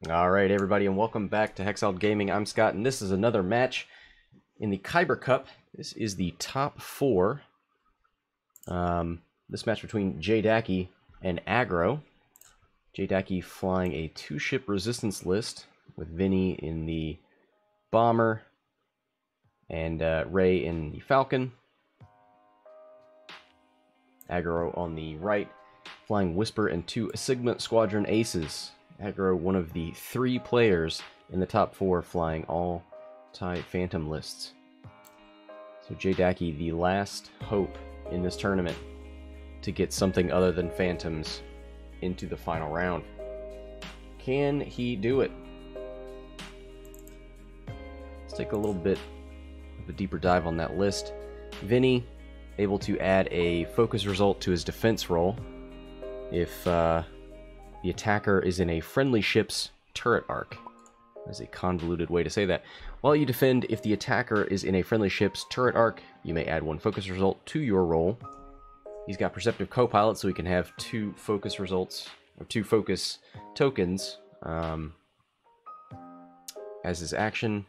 Alright everybody, and welcome back to Hexaled Gaming. I'm Scott, and this is another match in the Kyber Cup. This is the top four. This match between Jdaki and Aggro. Jdaki flying a two-ship resistance list with Vennie in the Bomber and Rey in the Falcon. Aggro on the right, flying Whisper and two Sigma Squadron Aces. Aggro, one of the three players in the top four flying all TIE Phantom lists. So Jdaki, the last hope in this tournament to get something other than Phantoms into the final round. Can he do it? Let's take a little bit of a deeper dive on that list. Vennie able to add a focus result to his defense roll if the attacker is in a friendly ship's turret arc. That's a convoluted way to say that. While you defend, if the attacker is in a friendly ship's turret arc, you may add one focus result to your roll. He's got Perceptive Copilot, so he can have two focus results, or two focus tokens as his action.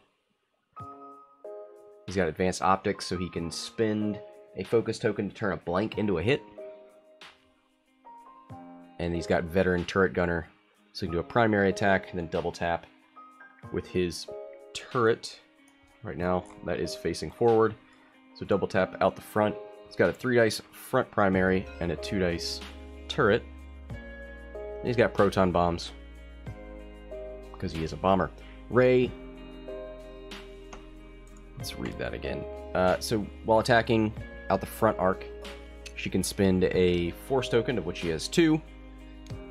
He's got Advanced Optics, so he can spend a focus token to turn a blank into a hit. And he's got Veteran Turret Gunner, so he can do a primary attack and then double tap with his turret. Right now, that is facing forward, so double tap out the front. He's got a 3-dice front primary and a 2-dice turret. And he's got proton bombs because he is a bomber. Rey, let's read that again. So while attacking out the front arc, she can spend a force token, of which she has 2.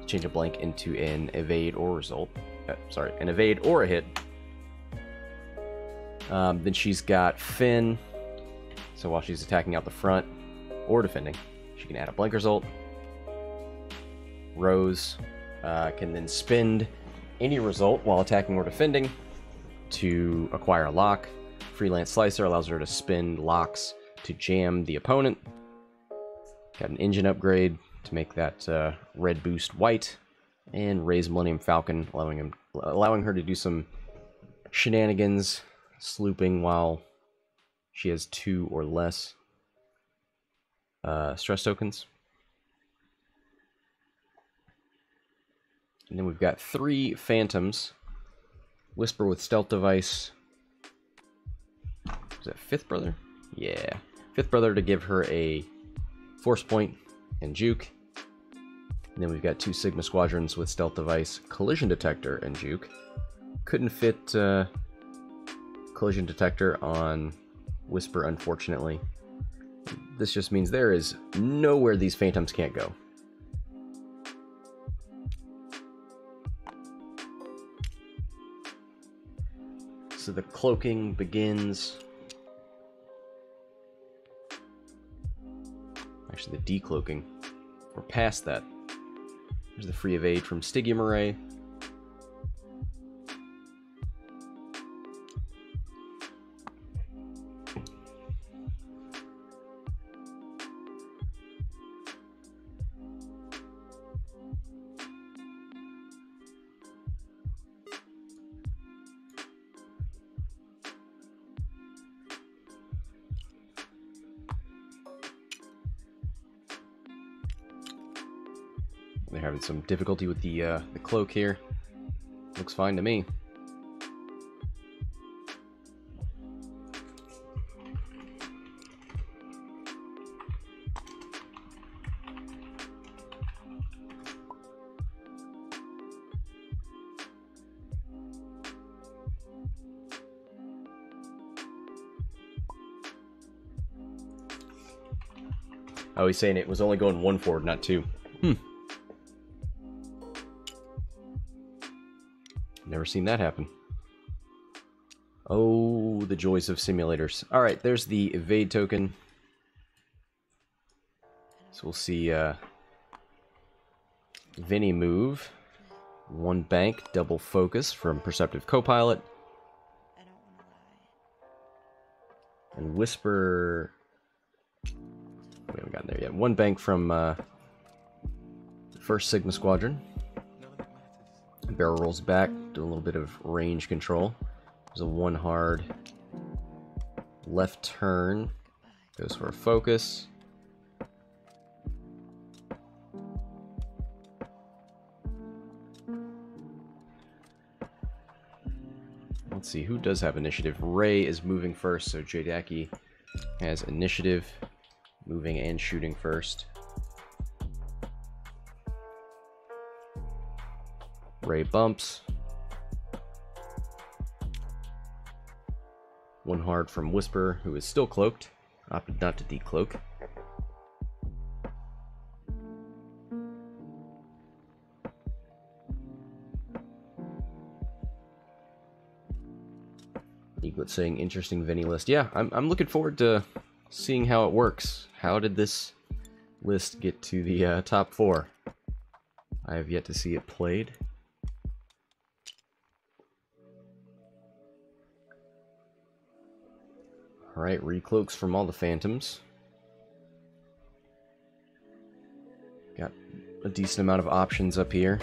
Change a blank into an evade or result. An evade or a hit. Then she's got Finn. So while she's attacking out the front or defending, she can add a blank result. Rose can then spend any result while attacking or defending to acquire a lock. Freelance Slicer allows her to spend locks to jam the opponent. Got an engine upgrade to make that red boost white, and Rey's Millennium Falcon, allowing her to do some shenanigans, slooping while she has 2 or less stress tokens. And then we've got 3 Phantoms. Whisper with Stealth Device. Is that Fifth Brother? Yeah. Fifth Brother to give her a Force Point and Juke. And then we've got 2 Sigma Squadrons with Stealth Device, Collision Detector, and Juke. Couldn't fit Collision Detector on Whisper, unfortunately. This just means there is nowhere these Phantoms can't go. So the cloaking begins. Actually, the decloaking. We're past that. There's the free evade from Vennie Rey. They're having some difficulty with the cloak here. Looks fine to me. Oh, he's saying it was only going 1 forward, not 2. Never seen that happen. Oh, the joys of simulators. Alright, there's the evade token. So we'll see Vennie move. 1 bank, double focus from Perceptive Copilot. And Whisper... We haven't gotten there yet. 1 bank from First Sigma Squadron. Barrel rolls back, do a little bit of range control. There's a one hard left turn, goes for a focus. Let's see, who does have initiative? Rey is moving first, so Jdaki has initiative, moving and shooting first. Rey bumps. One hard from Whisper, who is still cloaked, opted not to decloak. Eaglet saying interesting Vennie list. Yeah, I'm looking forward to seeing how it works. How did this list get to the top 4? I have yet to see it played. Alright, recloaks from all the phantoms. Got a decent amount of options up here.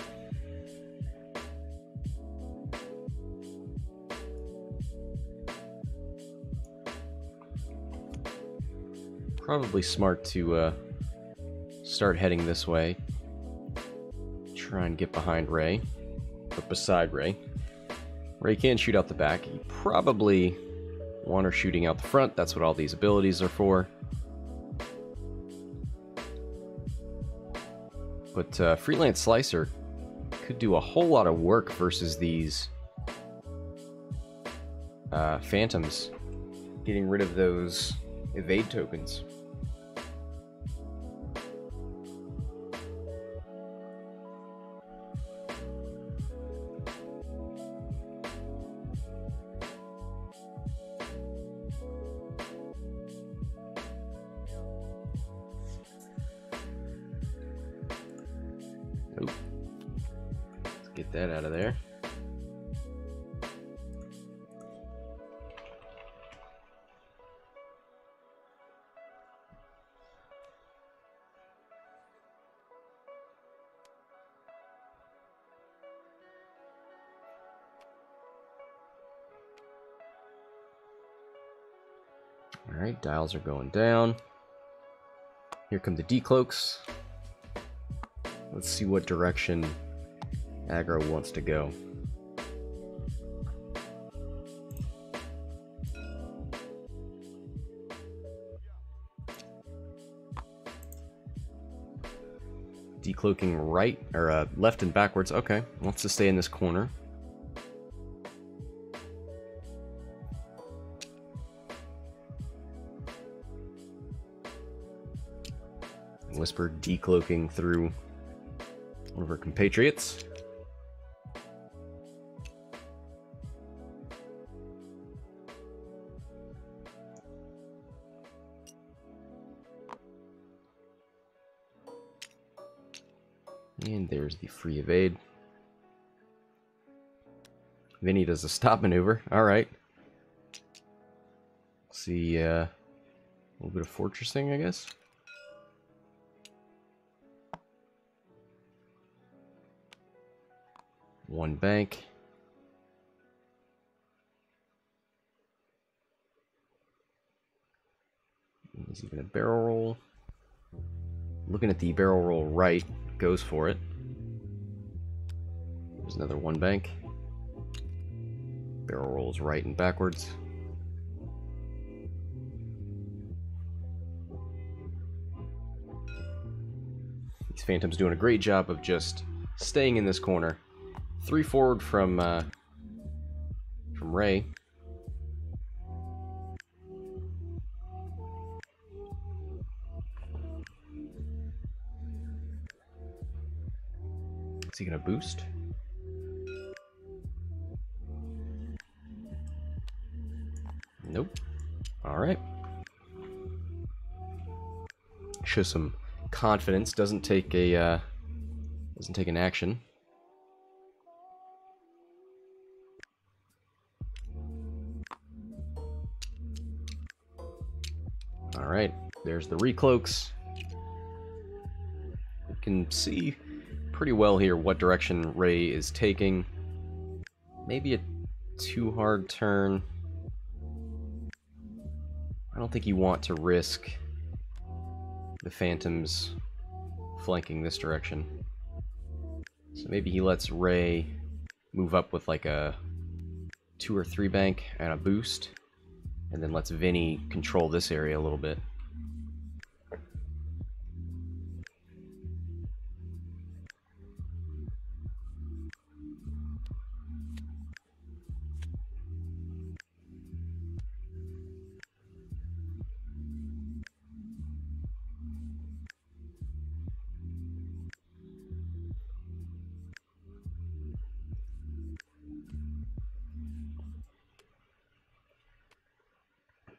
Probably smart to start heading this way. Try and get behind Rey, or beside Rey. Rey can shoot out the back. You probably want her shooting out the front. That's what all these abilities are for. But Freelance Slicer could do a whole lot of work versus these phantoms, getting rid of those evade tokens. Nope. Let's get that out of there. Alright, dials are going down. Here come the decloaks. Let's see what direction aggro wants to go. Decloaking right, or left and backwards. Okay, wants to stay in this corner. Whisper decloaking through one of her compatriots. And there's the free evade. Vennie does a stop maneuver. Alright. See, a little bit of fortressing, I guess. One bank. There's even a barrel roll. Looking at the barrel roll right, goes for it. There's another one bank. Barrel rolls right and backwards. These phantoms doing a great job of just staying in this corner. 3 forward from Rey. Is he gonna boost? Nope. All right. Show some confidence. Doesn't take an action. Alright, there's the recloaks. You can see pretty well here what direction Rey is taking. Maybe a too hard turn. I don't think you want to risk the Phantoms flanking this direction. So maybe he lets Rey move up with like a 2 or 3 bank and a boost, and then lets Vennie control this area a little bit.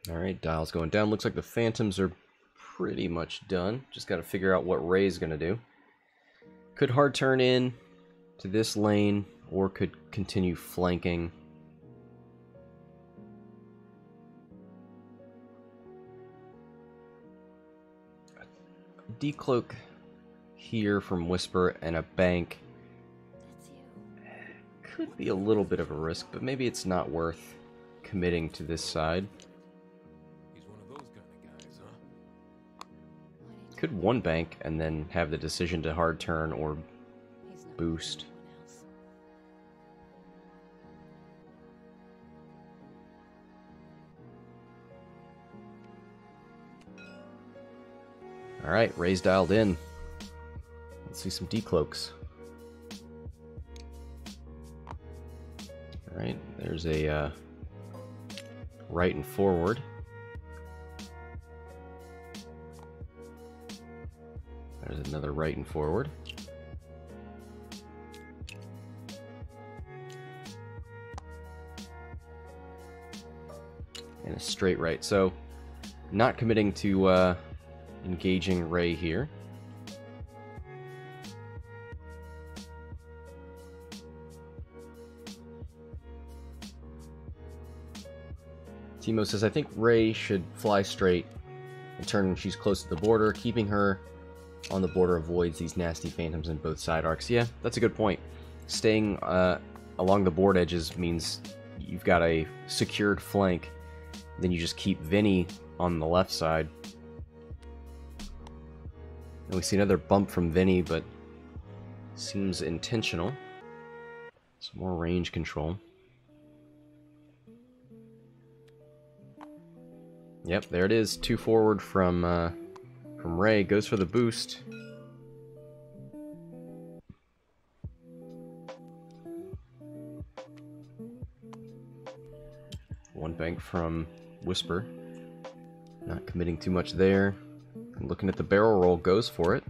Alright, dial's going down. Looks like the Phantoms are pretty much done. Just got to figure out what Rey's going to do. Could hard turn in to this lane, or could continue flanking. Decloak here from Whisper and a bank could be a little bit of a risk, but maybe it's not worth committing to this side. Could one bank and then have the decision to hard turn or boost. Alright, Rey's dialed in. Let's see some decloaks. Alright, there's a right and forward. There's another right and forward. And a straight right. So, not committing to engaging Rey here. Timo says, I think Rey should fly straight and turn when she's close to the border. Keeping her on the border avoids these nasty Phantoms in both side arcs. Yeah, that's a good point. Staying along the board edges means you've got a secured flank. Then you just keep Vennie on the left side. And we see another bump from Vennie, but seems intentional. Some more range control. Yep, there it is. 2 forward from Rey. Goes for the boost. One bank from Whisper. Not committing too much there. And looking at the barrel roll, goes for it.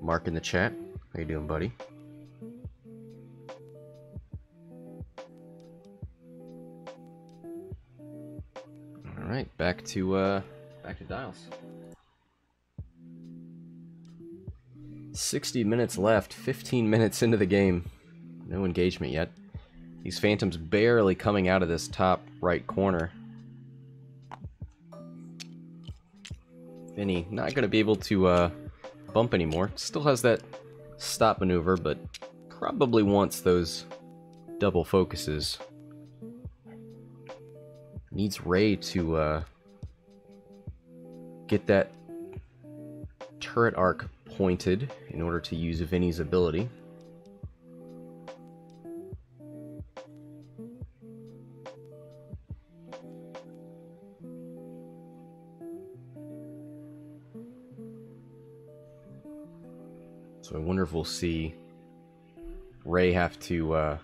Mark in the chat. How you doing, buddy? Alright, back to dials. 60 minutes left, 15 minutes into the game. No engagement yet. These Phantoms barely coming out of this top right corner. Vennie not going to be able to bump anymore. Still has that stop maneuver, but probably wants those double focuses. Needs Rey to get that turret arc pointed in order to use Vennie's ability. So I wonder if we'll see Rey have to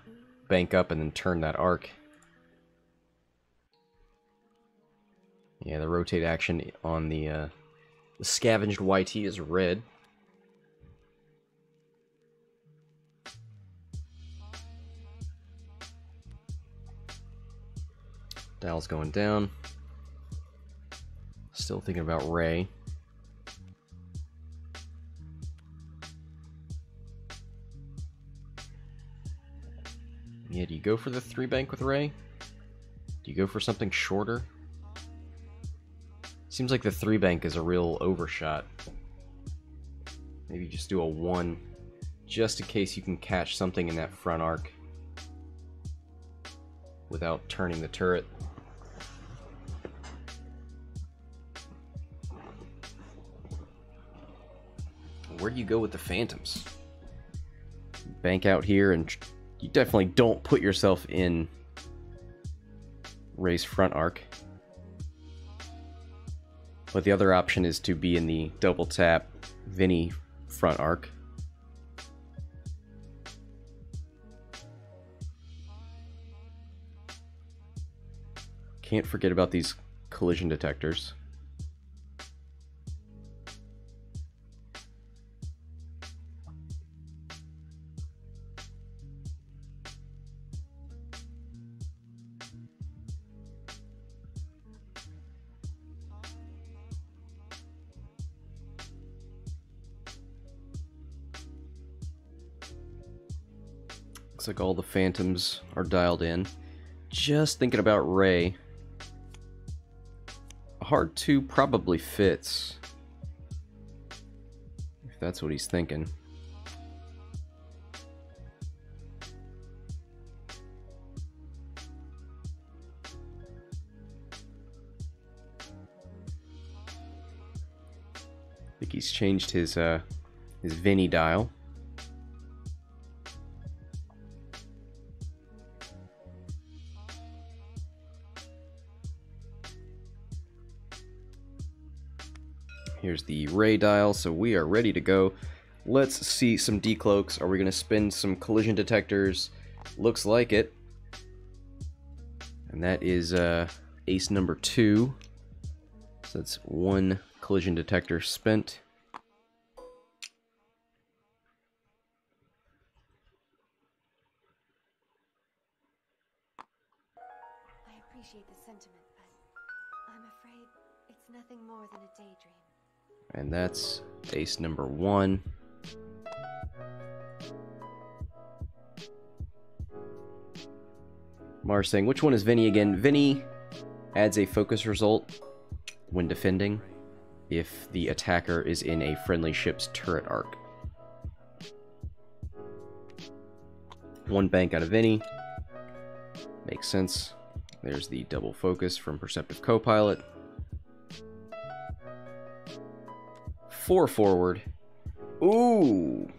bank up and then turn that arc. Yeah, the rotate action on the scavenged YT is red. Dial's going down. Still thinking about Rey. Yeah, do you go for the 3 bank with Rey? Do you go for something shorter? Seems like the 3 bank is a real overshot. Maybe just do a 1, just in case you can catch something in that front arc without turning the turret. Where do you go with the Phantoms? Bank out here, and you definitely don't put yourself in Rey's front arc. But the other option is to be in the double tap Vennie front arc. Can't forget about these collision detectors. Looks like all the Phantoms are dialed in. Just thinking about Rey. Hard 2 probably fits. If that's what he's thinking. I think he's changed his Vennie dial. Here's the Rey dial, so we are ready to go. Let's see some decloaks. Are we going to spin some collision detectors? Looks like it. And that is ace number 2. So that's 1 collision detector spent. I appreciate the sentiment, but I'm afraid it's nothing more than a daydream. And that's ace number 1. Mars saying, which one is Vennie again? Vennie adds a focus result when defending if the attacker is in a friendly ship's turret arc. 1 bank out of Vennie. Makes sense. There's the double focus from Perceptive Copilot. 4 forward. Ooh!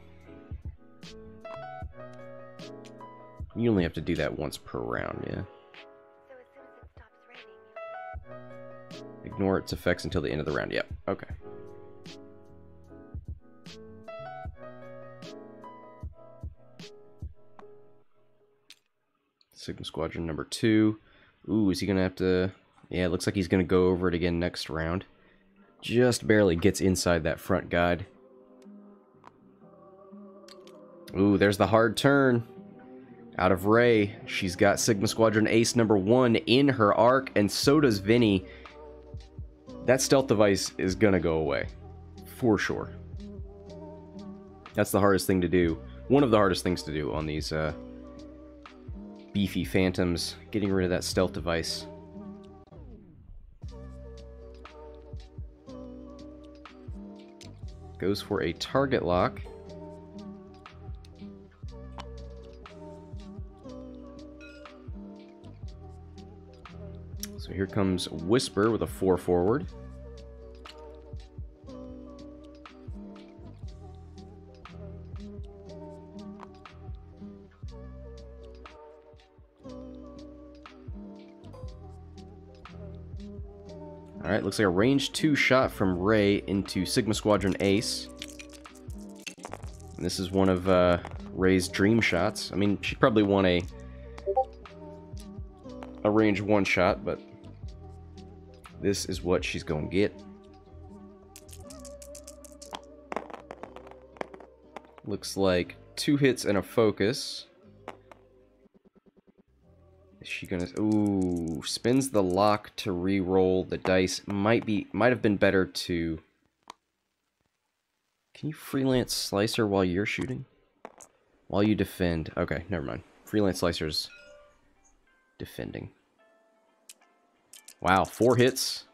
You only have to do that once per round, yeah? So as soon as it stops raining, Ignore its effects until the end of the round. Yep, okay. Sigma Squadron number 2. Ooh, is he gonna have to... Yeah, it looks like he's gonna go over it again next round. Just barely gets inside that front guide. Ooh, there's the hard turn. Out of Rey, she's got Sigma Squadron ace number 1 in her arc, and so does Vennie. That stealth device is gonna go away. For sure. That's the hardest thing to do. One of the hardest things to do on these beefy Phantoms. Getting rid of that stealth device. Goes for a target lock. So here comes Whisper with a 4 forward. Alright, looks like a range 2 shot from Rey into Sigma Squadron Ace. And this is one of Rey's dream shots. I mean, she'd probably want a range 1 shot, but this is what she's going to get. Looks like 2 hits and a focus. Is she gonna... Ooh, spins the lock to re-roll the dice. Might have been better to... Can you freelance Slicer while you're shooting? While you defend. Okay, never mind. Freelance Slicer's defending. Wow, 4 hits.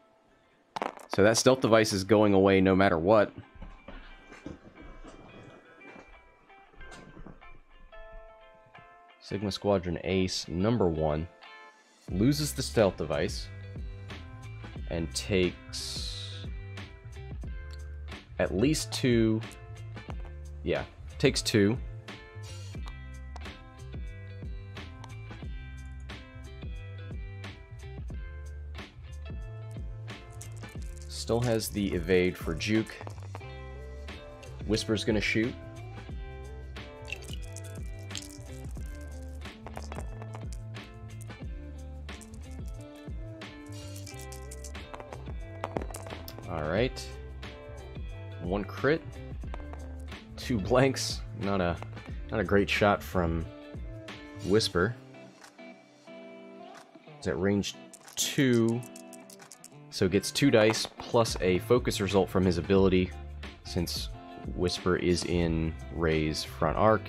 So that stealth device is going away no matter what. Sigma Squadron Ace number 1 loses the stealth device and takes at least 2. Yeah, takes 2. Still has the evade for juke. Whisper's gonna shoot. Alright. 1 crit. 2 blanks. Not a great shot from Whisper. It's at range 2. So gets 2 dice plus a focus result from his ability, since Whisper is in Rey's front arc.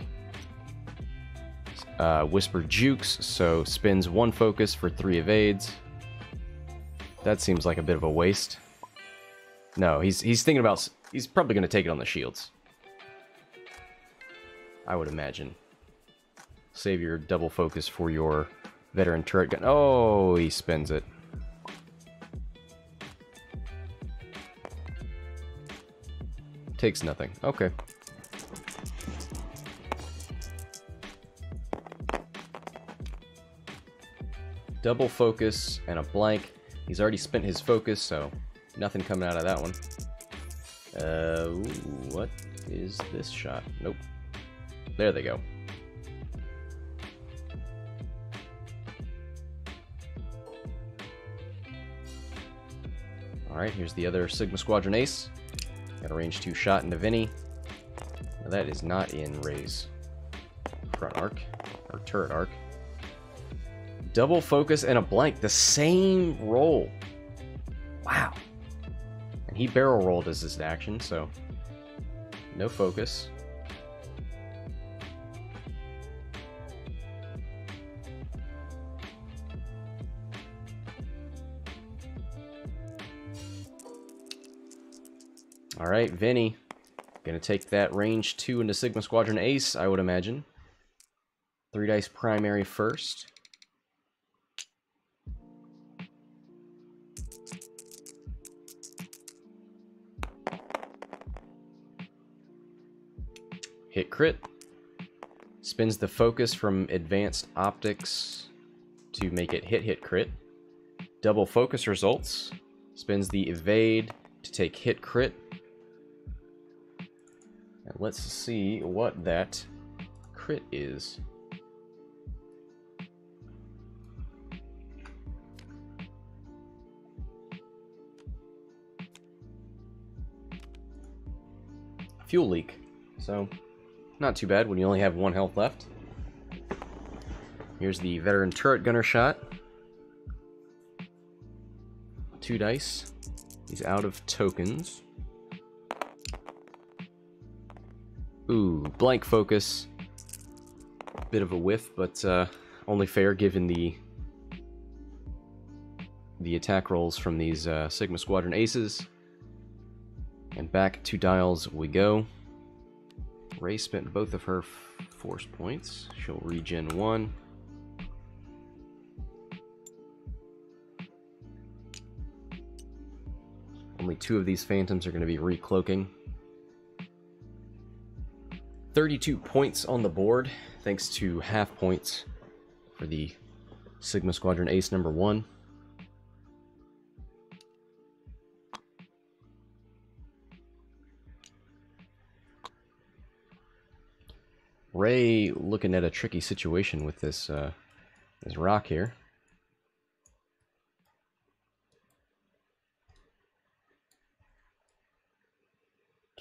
Whisper jukes, so spends 1 focus for 3 evades. That seems like a bit of a waste. No, he's thinking about... He's probably going to take it on the shields, I would imagine. Save your double focus for your veteran turret gun. Oh, he spends it. Takes nothing. Okay. Double focus and a blank. He's already spent his focus, so nothing coming out of that one. What is this shot? Nope. There they go. Alright, here's the other Sigma Squadron Ace. Got a range 2 shot into Vennie. Now that is not in Rey's front arc, or turret arc. Double focus and a blank. The same roll. Wow. And he barrel rolled as his action, so no focus. Alright, Vennie. Gonna take that range 2 into Sigma Squadron Ace, I would imagine. 3 dice primary first. Hit crit. Spins the focus from advanced optics to make it hit crit. Double focus results. Spins the evade to take hit crit. And let's see what that crit is. Fuel leak. So, not too bad when you only have 1 health left. Here's the veteran turret gunner shot. 2 dice. He's out of tokens. Ooh, blank focus. Bit of a whiff, but only fair given the attack rolls from these Sigma Squadron Aces. And back 2 dials we go. Rey spent both of her force points. She'll regen 1. Only 2 of these phantoms are going to be recloaking. 32 points on the board, thanks to half points for the Sigma Squadron Ace number 1. Rey looking at a tricky situation with this this rock here.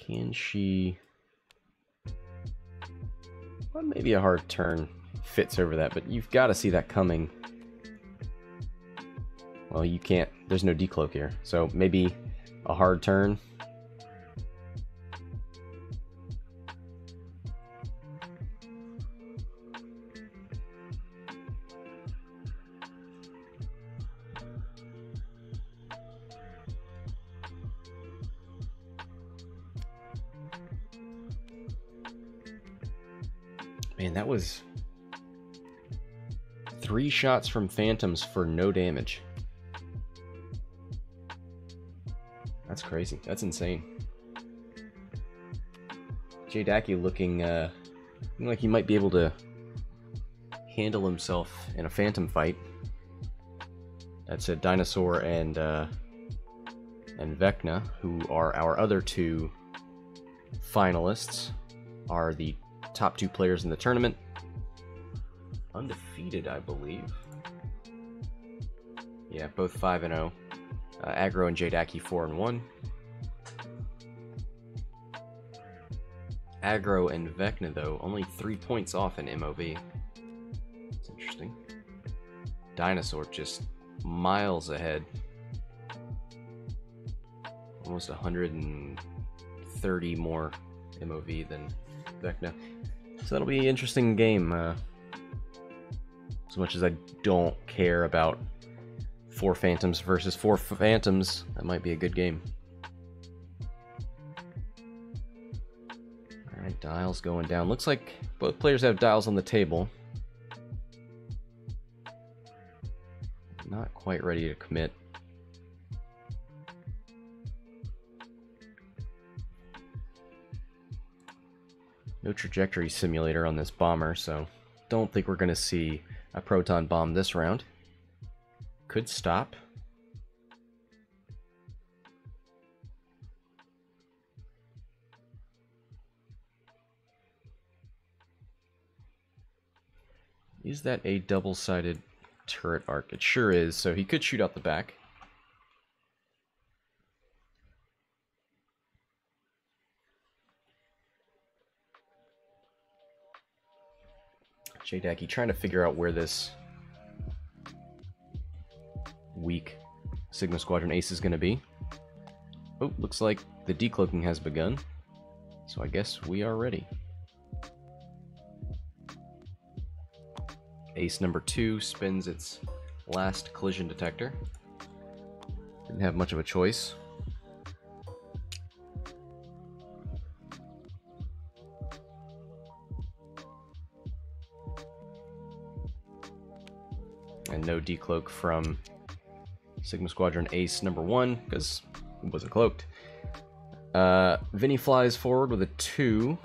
Can she... Well, maybe a hard turn fits over that, but you've got to see that coming. Well, you can't. There's no decloak here, so maybe a hard turn. Man, that was 3 shots from phantoms for no damage. That's crazy. That's insane. Jdaki looking like he might be able to handle himself in a phantom fight. That's a Dinosaur and Vecna, who are our other 2 finalists, are the top 2 players in the tournament. Undefeated, I believe. Yeah, both 5-0. Aggro and Jdaki 4-1. Aggro and Vecna, though, only 3 points off in MOV. That's interesting. Dinosaur just miles ahead. Almost 130 more MOV than Vecna. So that'll be an interesting game. As much as I don't care about 4 Phantoms versus 4 Phantoms, that might be a good game. Alright, dials going down. Looks like both players have dials on the table. Not quite ready to commit. No trajectory simulator on this bomber, so don't think we're going to see a proton bomb this round. Could stop. Is that a double-sided turret arc? It sure is, so he could shoot out the back. Jdaki trying to figure out where this weak Sigma Squadron ace is going to be. Oh, looks like the decloaking has begun, so I guess we are ready. Ace number 2 spins its last collision detector. Didn't have much of a choice. And no decloak from Sigma Squadron ace number 1 because it wasn't cloaked. Vennie flies forward with a 2.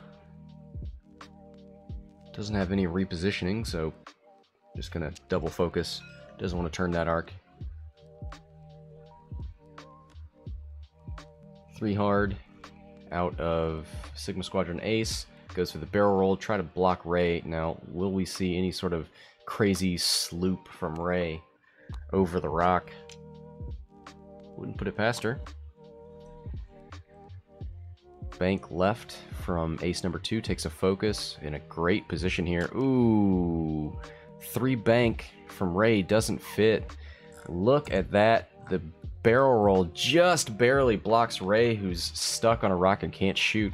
Doesn't have any repositioning, so just gonna double focus. Doesn't want to turn that arc. 3 hard out of Sigma Squadron ace. Goes for the barrel roll, try to block Rey. Now, will we see any sort of crazy sloop from Rey over the rock? Wouldn't put it past her. Bank left from ace number 2 takes a focus in a great position here. Ooh, 3 bank from Rey doesn't fit. Look at that. The barrel roll just barely blocks Rey, who's stuck on a rock and can't shoot.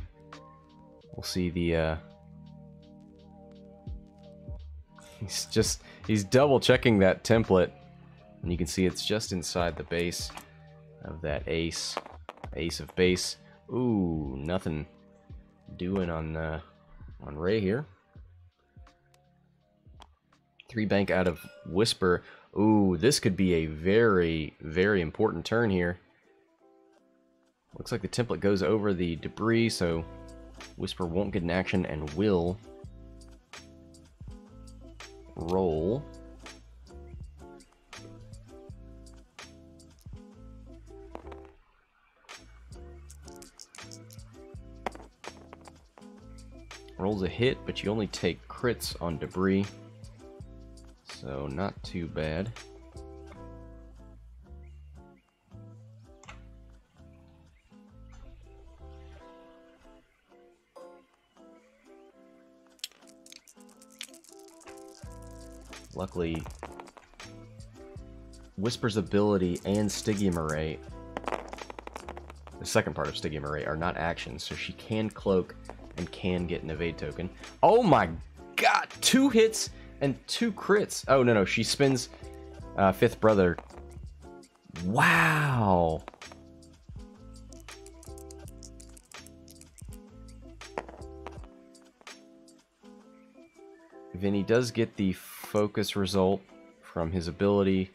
We'll see the he's double checking that template, and you can see it's just inside the base of that ace of base. Ooh, nothing doing on Rey here. 3 bank out of Whisper. Ooh, this could be a very, very important turn here. Looks like the template goes over the debris, so Whisper won't get an action and will roll. Rolls a hit, but you only take crits on debris, so not too bad. Luckily, Whisper's ability and Stygian Ray, the second part of Stygian Ray, are not actions, so she can cloak and can get an evade token. Oh my god! 2 hits and 2 crits. Oh, no, she spins Fifth Brother. Wow! Vennie does get the focus result from his ability,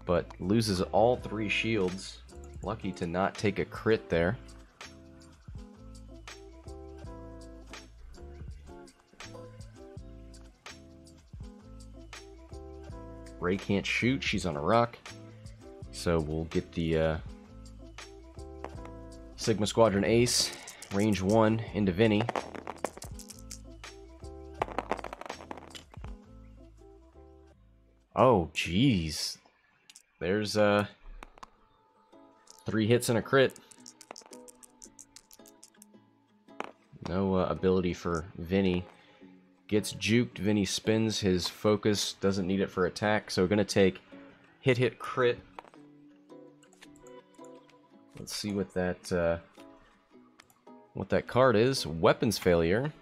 but loses all 3 shields. Lucky to not take a crit there. Rey can't shoot, she's on a rock. So we'll get the Sigma Squadron Ace, range 1 into Vennie. Oh, jeez. There's 3 hits and a crit. No ability for Vennie. Gets juked, Vennie spins his focus, doesn't need it for attack, so we're gonna take hit, crit. Let's see what that card is. Weapons failure.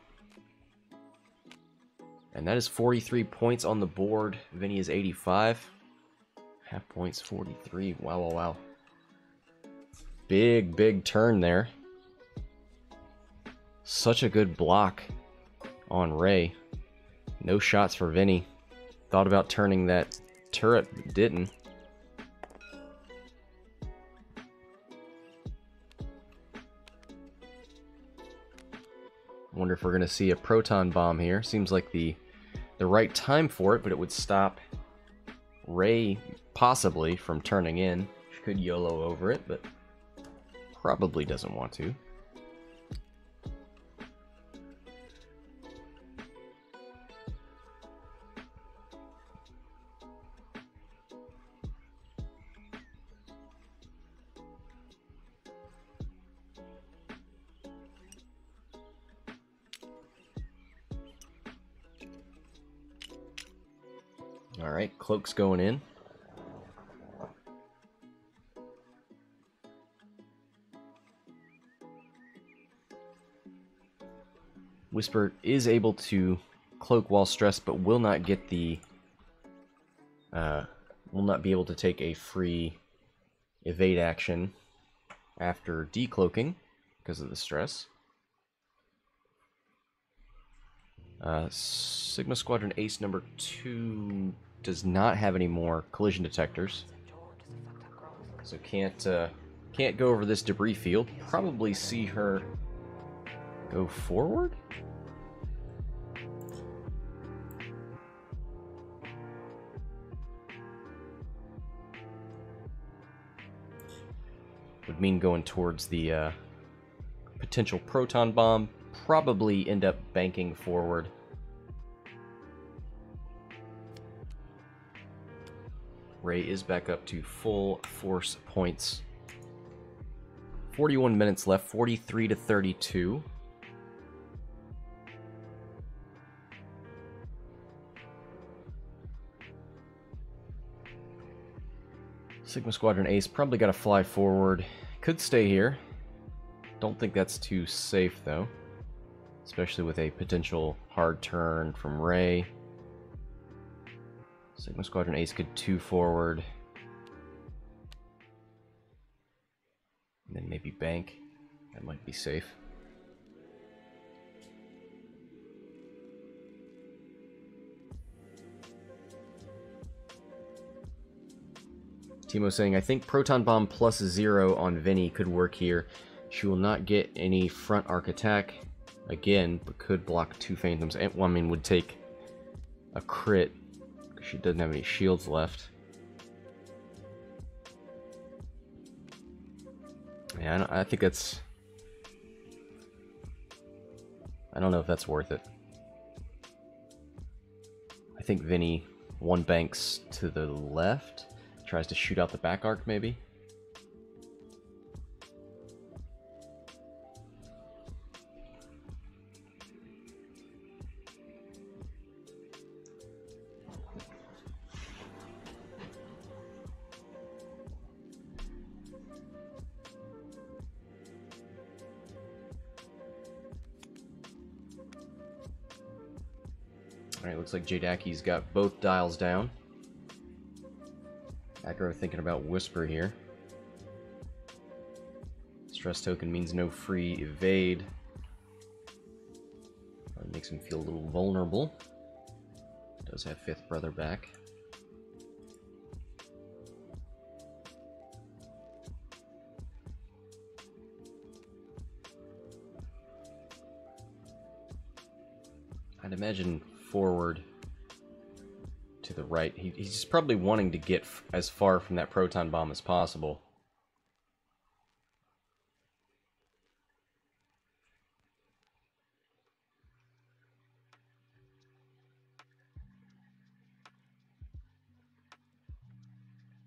And that is 43 points on the board. Vennie is 85. Half points, 43. Wow. Big turn there. Such a good block on Rey. No shots for Vennie. Thought about turning that turret, but didn't. Wonder if we're going to see a proton bomb here. Seems like the right time for it, but it would stop Rey possibly from turning in. She could YOLO over it, but probably doesn't want to. Alright, Cloak's going in. Whisper is able to cloak while stressed, but will not get the will not be able to take a free evade action after decloaking because of the stress. Sigma Squadron Ace number 2 does not have any more collision detectors, so can't go over this debris field. Probably see her go forward. Would mean going towards the potential proton bomb. Probably end up banking forward. Rey is back up to full force points. 41 minutes left, 43 to 32. Sigma Squadron Ace probably got to fly forward. Could stay here. Don't think that's too safe though. Especially with a potential hard turn from Rey. Sigma Squadron Ace could 2 forward. And then maybe bank. That might be safe. Timo saying, I think Proton Bomb plus 0 on Vennie could work here. She will not get any front arc attack again, but could block 2 Phantoms. And, well, I mean, would take a crit. She doesn't have any shields left. Yeah, I think that's... I don't know if that's worth it. I think Vennie 1 banks to the left. Tries to shoot out the back arc, maybe. Alright, looks like Jdaki's got both dials down. Agro thinking about Whisper here. Stress token means no free evade. Probably makes him feel a little vulnerable. Does have 5th brother back. I'd imagine forward to the right. He's probably wanting to get as far from that proton bomb as possible.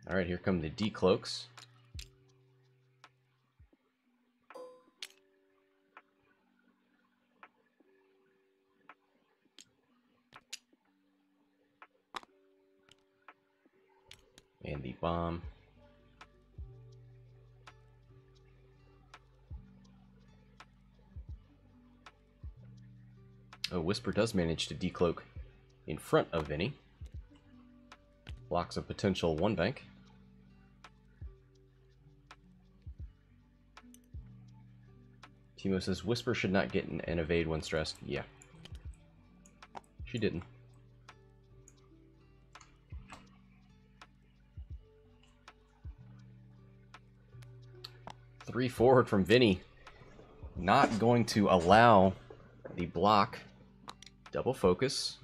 Alright, here come the decloaks. And the bomb. Oh, Whisper does manage to decloak in front of Vennie. Blocks a potential one bank. Timo says Whisper should not get an evade when stressed. Yeah. She didn't. Three forward from Vennie. Not going to allow the block. Double focus.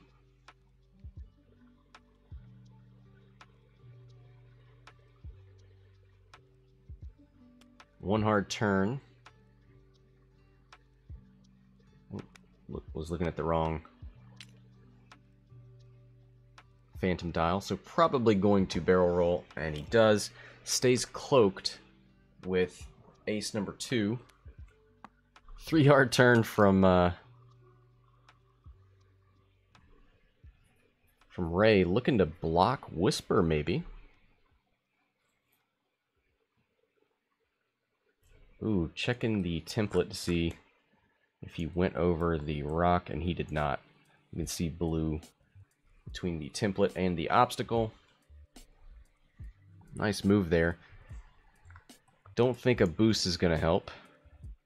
One hard turn. Was looking at the wrong phantom dial, so probably going to barrel roll, and he does. Stays cloaked with ace number 2. 3 hard turn from Rey, looking to block Whisper maybe. Ooh, checking the template to see if he went over the rock, and he did not. You can see blue between the template and the obstacle. Nice move there. Don't think a boost is going to help,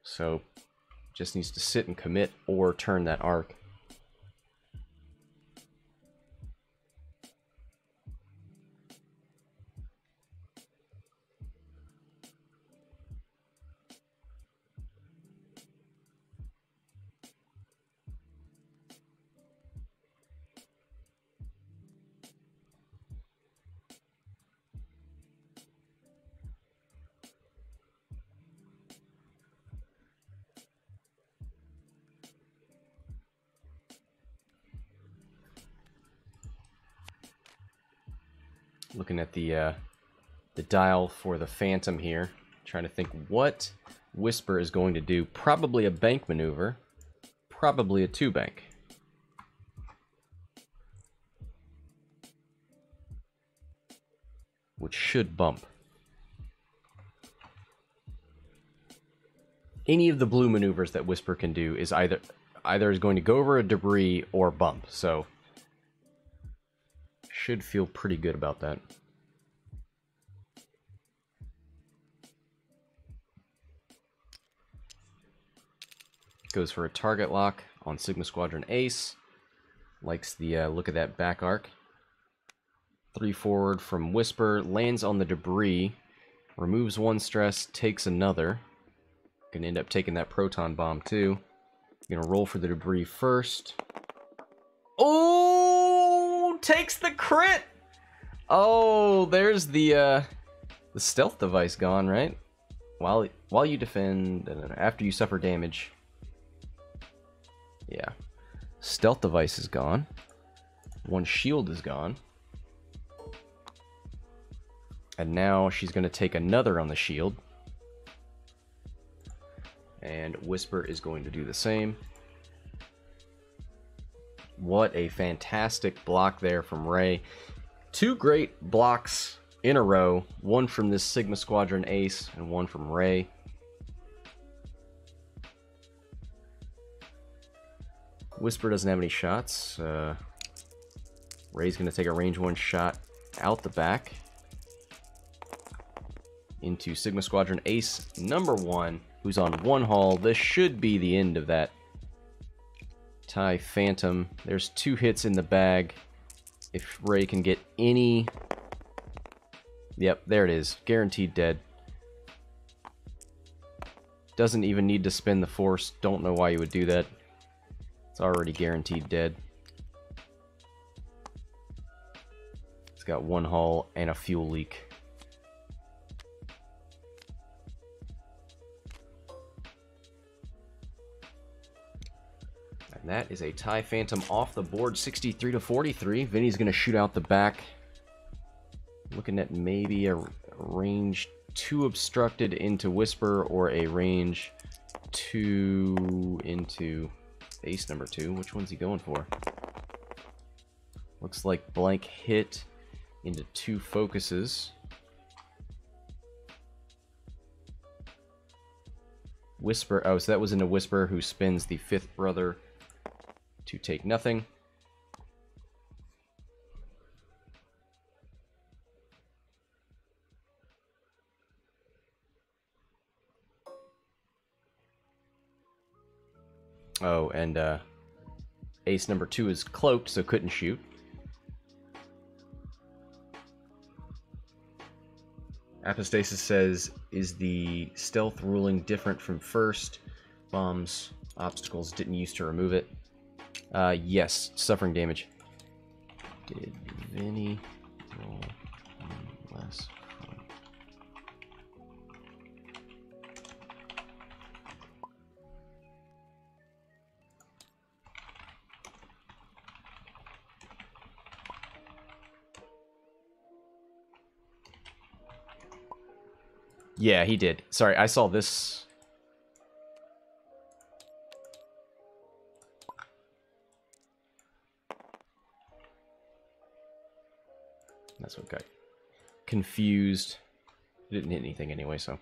so just needs to sit and commit or turn that arc. Looking at the dial for the Phantom here, trying to think what Whisper is going to do. Probably a bank maneuver, probably a 2-bank. Which should bump. Any of the blue maneuvers that Whisper can do is either is going to go over a debris or bump, so should feel pretty good about that. Goes for a target lock on Sigma Squadron Ace. Likes the look of that back arc. 3 forward from Whisper. Lands on the debris. Removes 1 stress. Takes another. Gonna end up taking that proton bomb too. Gonna roll for the debris first. Oh! Takes the crit! Oh, there's the stealth device gone, right? While you defend, after you suffer damage. Yeah. Stealth device is gone. 1 shield is gone. And now she's going to take another on the shield. And Whisper is going to do the same. What a fantastic block there from Rey. 2 great blocks in a row. 1 from this Sigma Squadron Ace and 1 from Rey. Whisper doesn't have any shots. Rey's going to take a range 1 shot out the back into Sigma Squadron Ace number 1, who's on 1 hull. This should be the end of that TIE Phantom. There's 2 hits in the bag. If Rey can get any... Yep, there it is. Guaranteed dead. Doesn't even need to spend the force. Don't know why you would do that. It's It's already guaranteed dead. It's got one hull and a fuel leak. And that is a TIE Phantom off the board, 63 to 43. Vinny's going to shoot out the back. Looking at maybe a range 2 obstructed into Whisper or a range 2 into ace number 2. Which one's he going for? Looks like blank hit into 2 focuses. Whisper. Oh, so that was into Whisper, who spins the 5th brother to take nothing. Oh, and ace number 2 is cloaked, so couldn't shoot. Apostasis says, is the stealth ruling different from first? Bombs, obstacles didn't use to remove it. Yes, suffering damage. Did Vinny roll less? Yeah, he did. Sorry, I saw this. That's what got confused. It didn't hit anything anyway, so.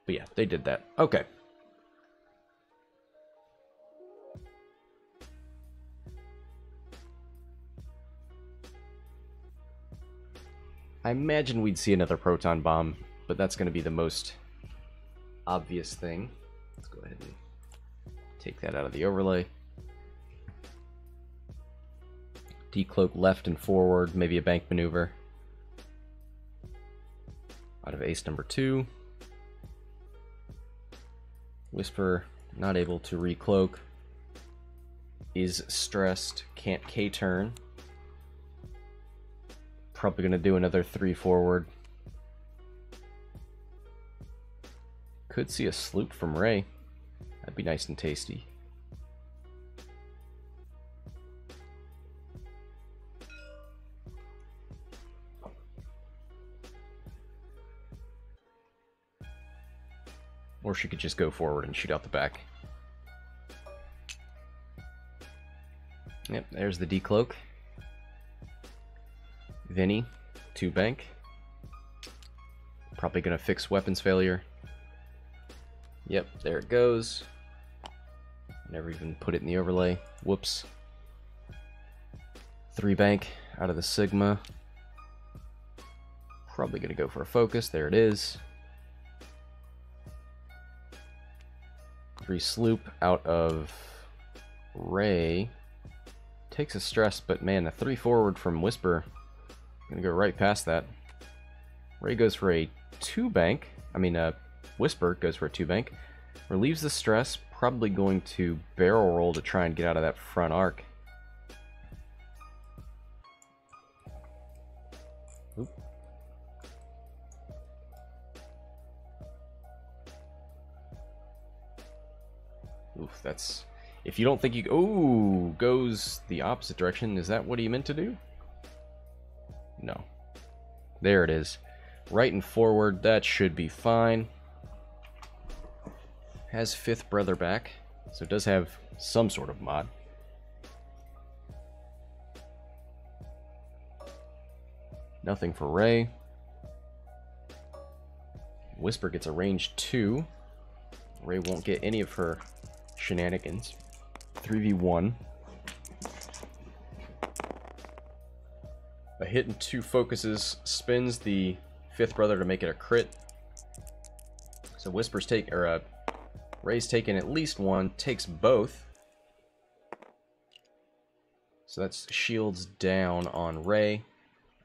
But yeah, they did that. Okay. I imagine we'd see another proton bomb, but that's going to be the most obvious thing. Let's go ahead and take that out of the overlay. Decloak left and forward, maybe a bank maneuver. Out of ace number 2. Whisper, not able to recloak. Is stressed, can't K-turn. Probably going to do another 3 forward. Could see a sloop from Rey. That'd be nice and tasty. Or she could just go forward and shoot out the back. Yep, there's the decloak. Vinny, 2 bank. Probably gonna fix weapons failure. Yep, there it goes. Never even put it in the overlay. Whoops. 3 bank out of the Sigma. Probably gonna go for a focus. There it is. 3 sloop out of Rey. Takes a stress, but man, a 3 forward from Whisper. Gonna go right past that. Rey goes for a 2 bank. Whisper goes for a 2 bank. Relieves the stress. Probably going to barrel roll to try and get out of that front arc. Oop. Oof, that's... If you don't think you... Ooh, goes the opposite direction. Is that what he meant to do? No. There it is. Right and forward. That should be fine. Has 5th brother back. So it does have some sort of mod. Nothing for Rey. Whisper gets a range 2. Rey won't get any of her shenanigans. 3v1. A hit and 2 focuses, spins the 5th brother to make it a crit. So Whisper's Rey's taking at least 1, takes both. So that's shields down on Rey,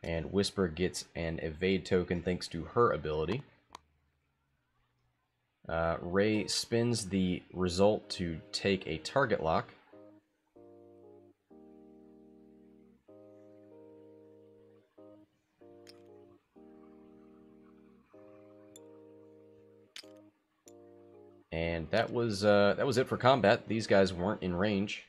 and Whisper gets an evade token thanks to her ability. Rey spins the result to take a target lock. And that was it for combat. These guys weren't in range.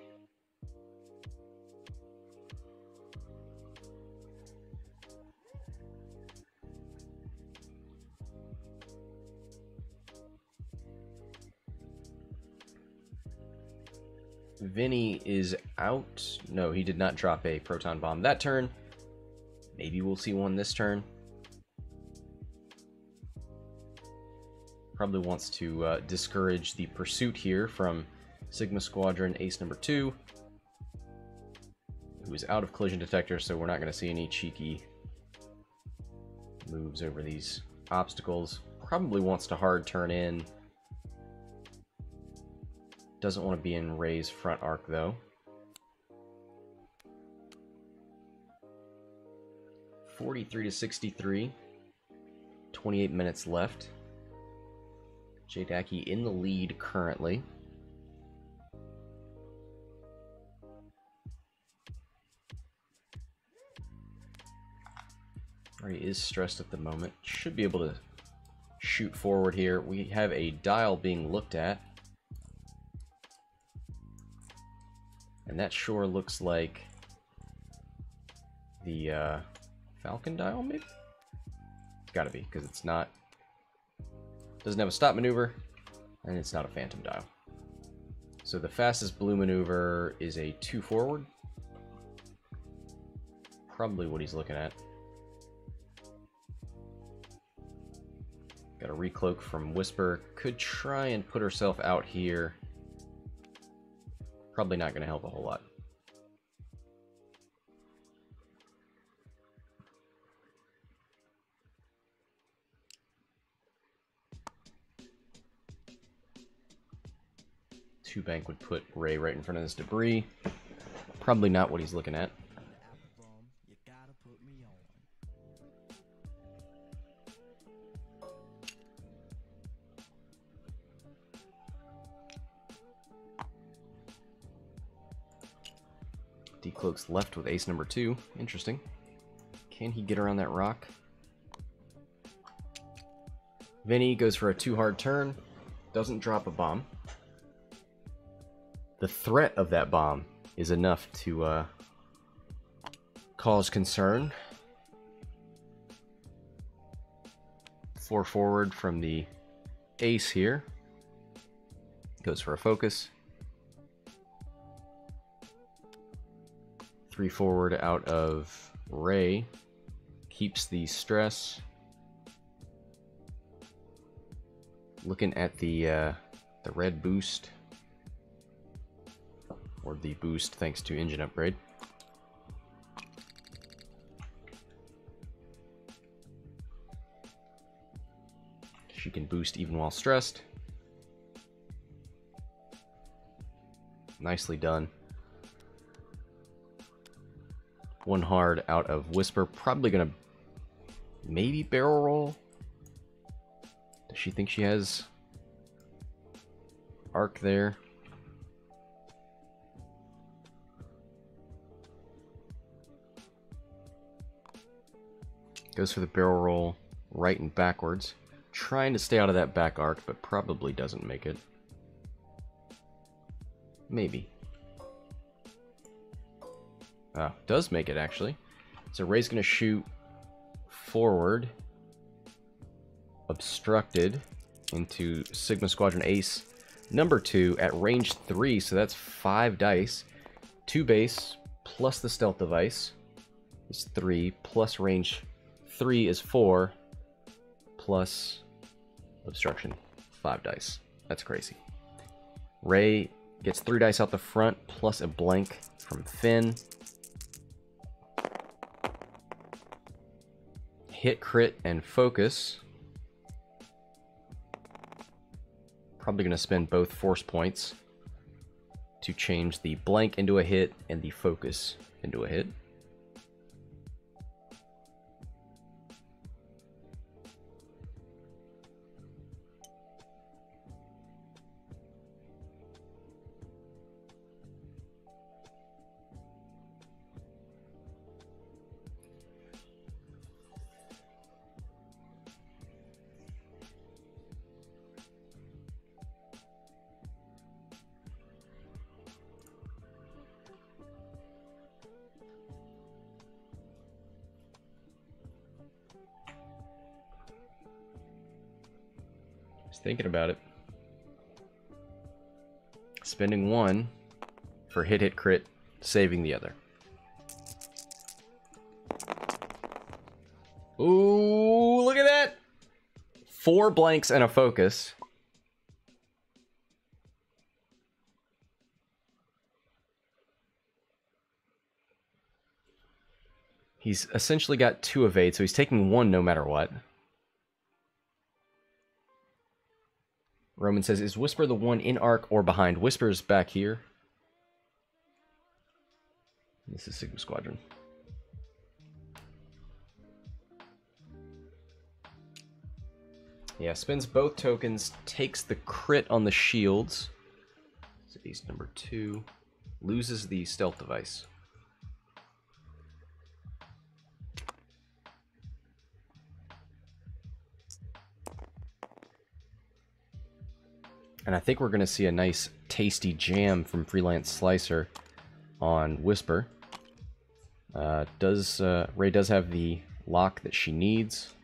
Vennie is out. No, he did not drop a proton bomb that turn. Maybe we'll see one this turn. Probably wants to discourage the pursuit here from Sigma Squadron Ace number 2, who is out of collision detector, so we're not going to see any cheeky moves over these obstacles. Probably wants to hard turn in. Doesn't want to be in Rey's front arc, though. 43 to 63. 28 minutes left. Jdaki in the lead currently. Rey is stressed at the moment. Should be able to shoot forward here. We have a dial being looked at. And that sure looks like the Falcon dial, maybe? It's gotta be, because it's not... Doesn't have a stop maneuver, and it's not a phantom dial. So the fastest blue maneuver is a 2 forward. Probably what he's looking at. Got a recloak from Whisper. Could try and put herself out here. Probably not going to help a whole lot. Two bank would put Rey right in front of this debris. Probably not what he's looking at. Decloak's left with ace number 2. Interesting. Can he get around that rock? Vennie goes for a 2 hard turn. Doesn't drop a bomb. The threat of that bomb is enough to cause concern. 4 forward from the ace here. Goes for a focus. 3 forward out of Rey. Keeps the stress. Looking at the red boost. Or the boost thanks to engine upgrade. She can boost even while stressed. Nicely done. 1 hard out of Whisper. Probably gonna maybe barrel roll. Does she think she has arc there? Goes for the barrel roll right and backwards. Trying to stay out of that back arc, but probably doesn't make it. Maybe. Does make it, actually. So Rey's going to shoot forward. Obstructed into Sigma Squadron Ace number 2 at range 3, so that's 5 dice. 2 base plus the stealth device is 3, plus range 3 is 4, plus obstruction 5 dice. That's crazy. Rey gets 3 dice out the front plus a blank from Finn. Hit, crit, and focus. Probably going to spend both force points to change the blank into a hit and the focus into a hit. Just thinking about it. Spending one for hit, hit, crit, saving the other. Ooh, look at that! 4 blanks and a focus. He's essentially got 2 evade, so he's taking 1 no matter what. Roman says, is Whisper the one in arc or behind? Whisper's back here. This is Sigma Squadron. Yeah, spends both tokens, takes the crit on the shields. So ace number 2. Loses the stealth device. And I think we're going to see a nice tasty jam from Freelance Slicer on Whisper. Rey does have the lock that she needs.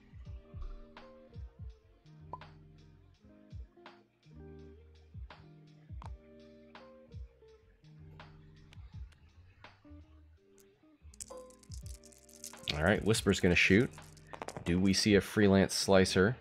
Alright, Whisper's going to shoot. Do we see a Freelance Slicer?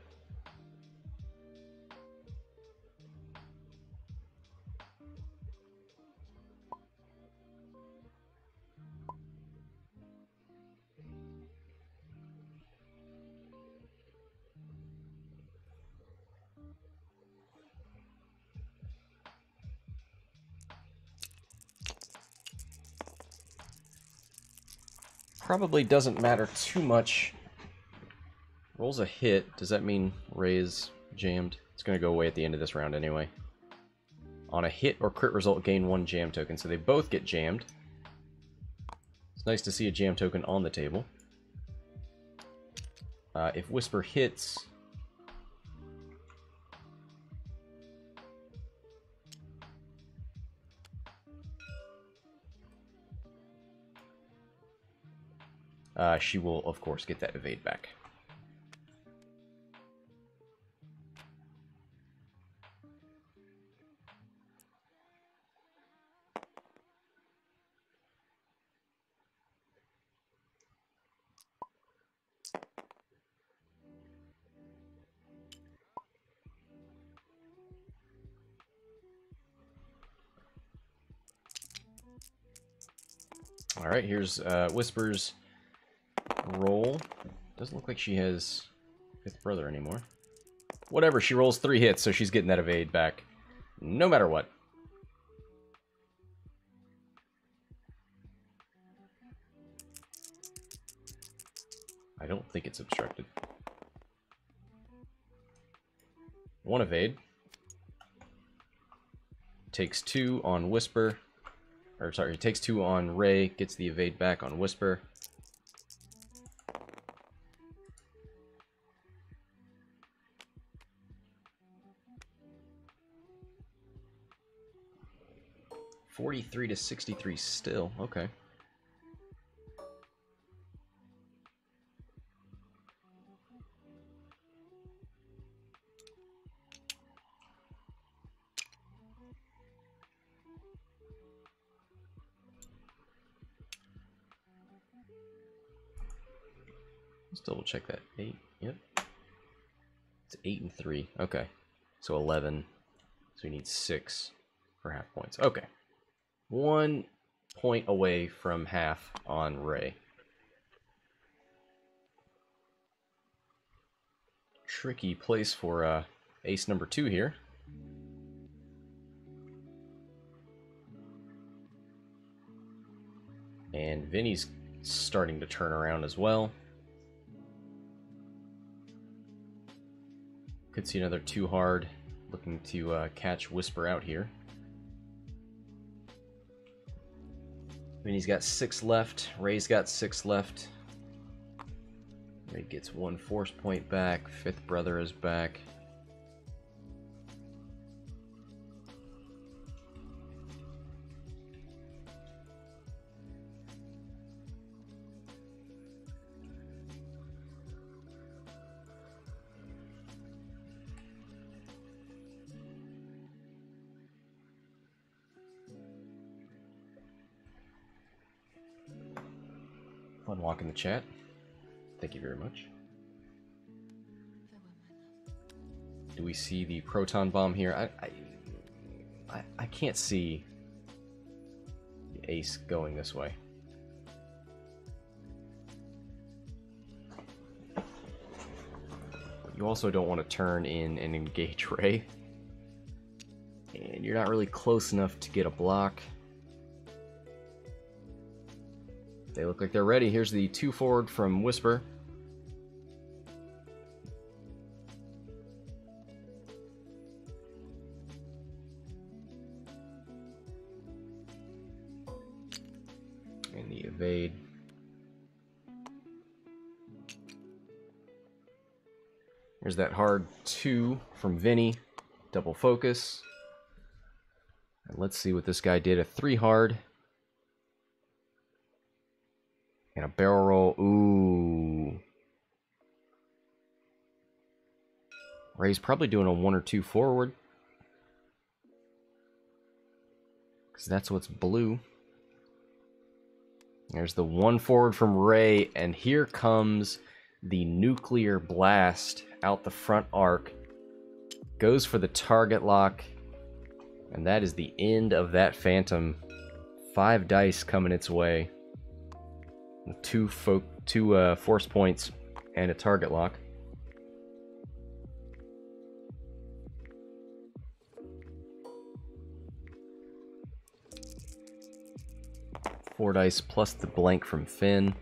Probably doesn't matter too much. Rolls a hit. Does that mean Rey's jammed? It's going to go away at the end of this round anyway. On a hit or crit result, gain 1 jam token. So they both get jammed. It's nice to see a jam token on the table. If Whisper hits... she will, of course, get that evade back. Alright, here's Whisper's roll. Doesn't look like she has fifth brother anymore. Whatever, she rolls 3 hits, so she's getting that evade back. No matter what. I don't think it's obstructed. 1 evade. Takes 2 on Whisper. Or sorry, it takes 2 on Rey, gets the evade back on Whisper. $43 to $63 still, okay. Let's double check that. 8, yep. It's 8 and 3, okay. So 11. So we need 6 for half points. Okay. 1 point away from half on Rey. Tricky place for ace number 2 here. And Vennie's starting to turn around as well. Could see another 2 hard, looking to catch Whisper out here. Vennie's got 6 left. Rey's got 6 left. Rey gets 1 force point back. Fifth brother is back. unlocking the chat. Thank you very much. Do we see the proton bomb here? I can't see the ace going this way. You also don't want to turn in and engage Rey. And you're not really close enough to get a block. They look like they're ready. Here's the 2 forward from Whisper. And the evade. There's that hard 2 from Vennie. Double focus. And let's see what this guy did. A 3 hard. And a barrel roll. Ooh. Rey's probably doing a 1 or 2 forward. Because that's what's blue. There's the 1 forward from Rey. And here comes the nuclear blast out the front arc. Goes for the target lock. And that is the end of that Phantom. 5 dice coming its way. 2 force points and a target lock. Four dice plus the blank from Finn.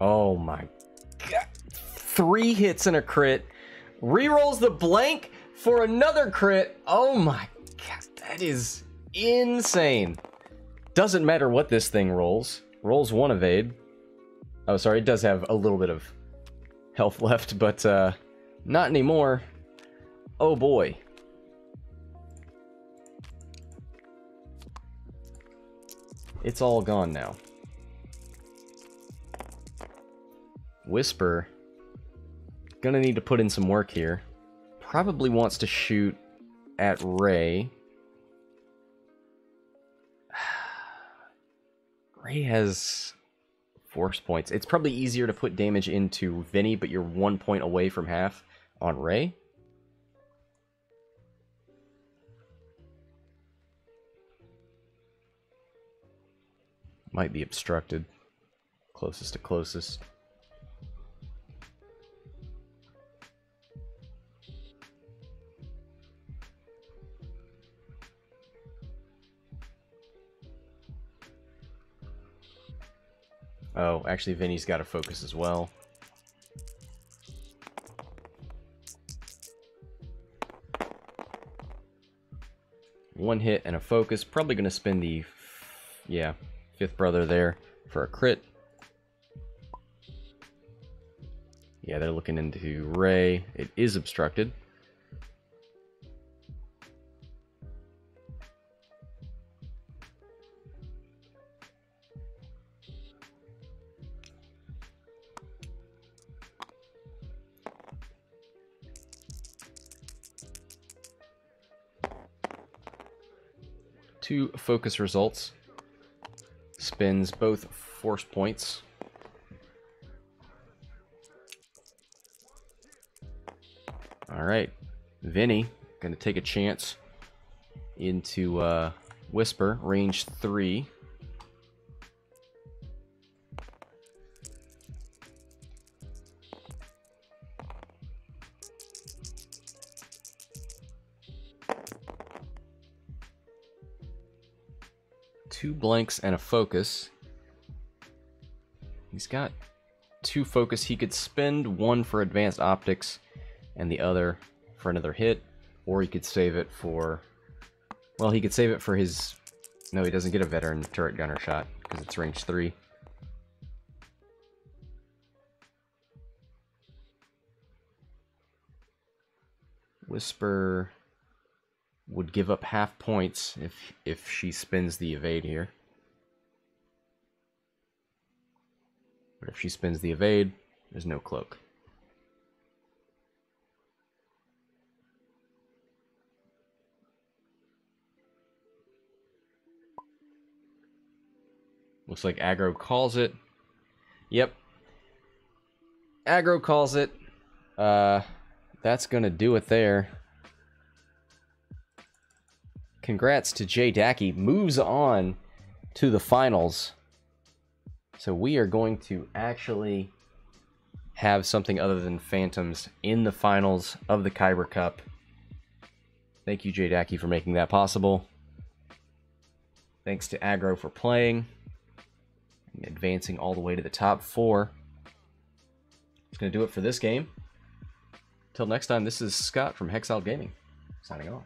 Oh my god. 3 hits and a crit. Rerolls the blank for another crit. Oh my god. That is insane. Doesn't matter what this thing rolls. Rolls 1 evade. Oh, sorry. It does have a little bit of health left, but not anymore. Oh boy. It's all gone now. Whisper, gonna need to put in some work here. Probably wants to shoot at Rey. Rey has force points. It's probably easier to put damage into Vennie, but you're 1 point away from half on Rey. Might be obstructed. Closest to closest. Oh, actually, Vennie's got to focus as well. One hit and a focus. Probably going to spin the, yeah, 5th brother there for a crit. Yeah, they're looking into Rey. It is obstructed. Two focus results. Spins both force points. Alright. Vennie gonna take a chance into Whisper, range 3. Two blanks and a focus. He's got 2 focus. He could spend 1 for advanced optics and the other for another hit, or he could save it for, well, he could save it for his, no, he doesn't get a veteran turret gunner shot because it's range 3. Whisper would give up half points if she spins the evade here. But if she spins the evade, there's no cloak. Looks like Aggro calls it. Yep. Aggro calls it. That's going to do it there. Congrats to Jdaki. Moves on to the finals. So we are going to actually have something other than Phantoms in the finals of the Kyber Cup. Thank you, Jdaki, for making that possible. Thanks to Aggro for playing. And advancing all the way to the top 4. That's going to do it for this game. Till next time, this is Scott from Hexiled Gaming, signing off.